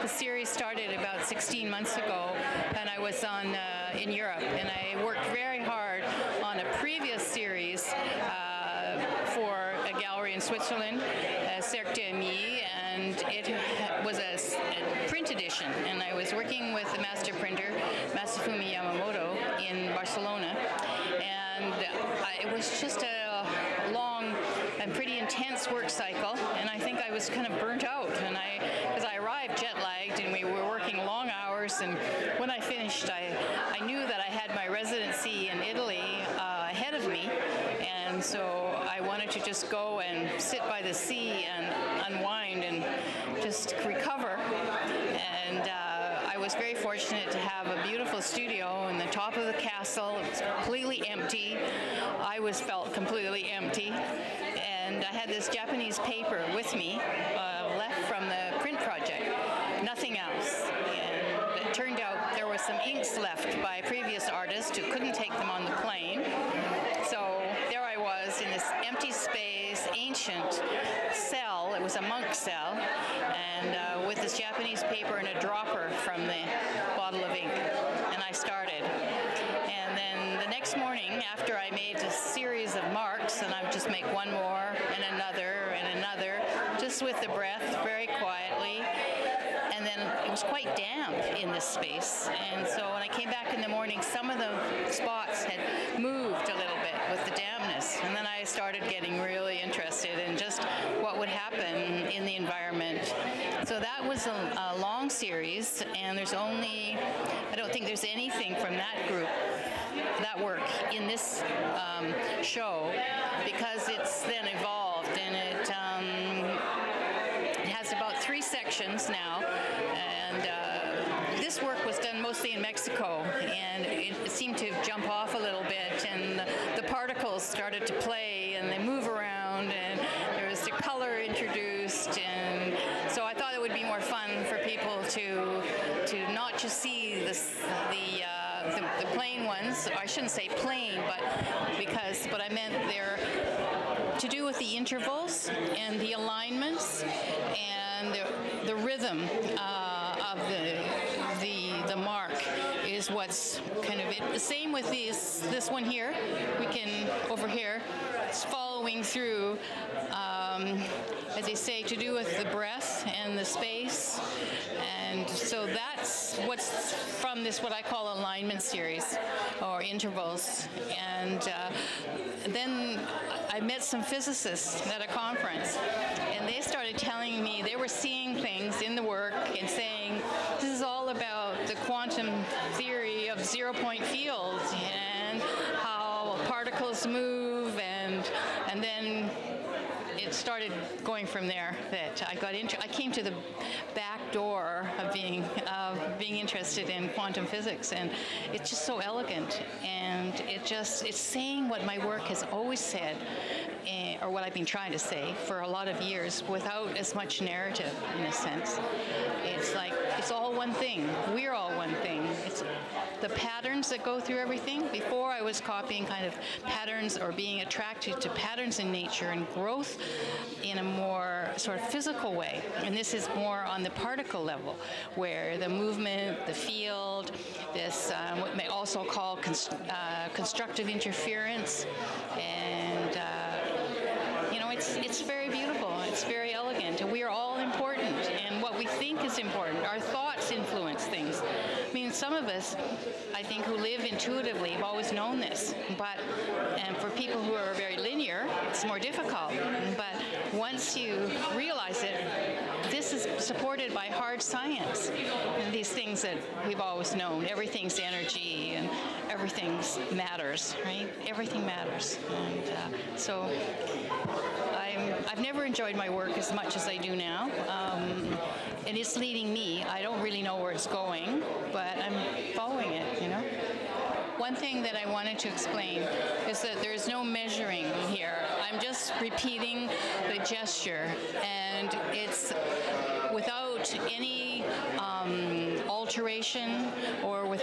series started about 16 months ago, and I was in Europe, and I worked very hard on a previous series for a gallery in Switzerland, Cercle d'Ami, and it was a print edition, and I was working with the master printer, Masafumi Yamamoto, in Barcelona, and it was just a long and pretty intense work cycle, and I think I was kind of burnt out, and because I arrived jet-lagged, and we were working long hours, and when I finished, I knew that I had my residency in Italy ahead of me, and so I wanted to just go and sit by the sea and unwind and just recover, and I was very fortunate to have a beautiful studio in the top of the castle. It was completely empty. I felt completely empty, and I had this Japanese paper with me, left from the print project, nothing else. And it turned out there were some inks left by previous artists who couldn't take them on the plane. So there I was in this empty space, ancient cell. It was a monk cell, and with this Japanese paper and a dropper from the bottle of ink, and I started. And then the next morning, after I made a series of marks, and I would just make one more and another, just with the breath, very quietly. And then it was quite damp in this space, and so when I came back in the morning, some of the spots had moved a little bit with the dampness, and then I started getting really interested in just what would happen in the environment. So that was a long series, and I don't think there's anything from that group, that work, in this show, because it's then evolved, and it has about 3 sections now, and this work was done mostly in Mexico, and it seemed to jump off a little bit, and the particles started to play, and they move around, and there was the color introduced, and so I thought it would be more fun for people to not just see the plain ones. I shouldn't say plain, but I meant they're to do with the intervals and the alignments and the rhythm of the mark is what's kind of it. The same with this one here. We can, over here, it's following through, as they say, to do with the breath and the space. And so that's what's from this, what I call alignment series, or intervals. And then I met some physicists at a conference, and they started telling me they were seeing things in the work and saying, this is all about the quantum theory of zero-point fields and how particles move, and then it started going from there. That I came to the back door of being interested in quantum physics, and it's just so elegant, and it's saying what my work has always said, or what I've been trying to say for a lot of years, without as much narrative, in a sense. It's like it's all one thing. We're all one thing. It's the patterns that go through everything. Before I was copying kind of patterns, or being attracted to patterns in nature and growth in a more sort of physical way. And this is more on the particle level, where the movement, the field, this what may also call constructive interference, and it's very beautiful. It's very elegant. And we are all important, and what we think is important. Our thoughts influence things. I mean, some of us, I think, who live intuitively have always known this, and for people who are very linear, it's more difficult. But once you realize it, this is supported by hard science. These things that we've always known. Everything's energy, and everything matters, right? Everything matters. And so I've never enjoyed my work as much as I do now. And it's leading me. I don't really know where it's going, but I'm following it, you know. One thing that I wanted to explain is that there's no measuring here. I'm just repeating the gesture, and it's without any alteration or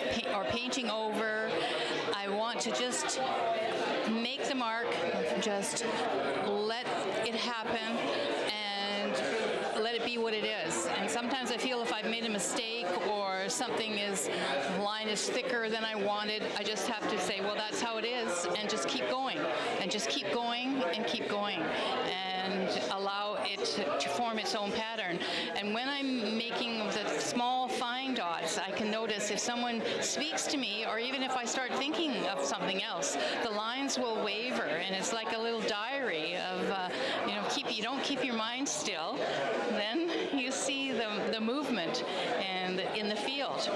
painting over. I want to just make the mark, just let it happen, and let it be see what it is. And sometimes I feel if I've made a mistake or line is thicker than I wanted, I just have to say, well, that's how it is, and just keep going, and just keep going and keep going, and allow it to form its own pattern. And when I'm making the small fine dots, I can notice if someone speaks to me, or even if I start thinking of something else, the lines will waver, and it's like a little diary of, you don't keep your mind still, then you see the movement and in the field.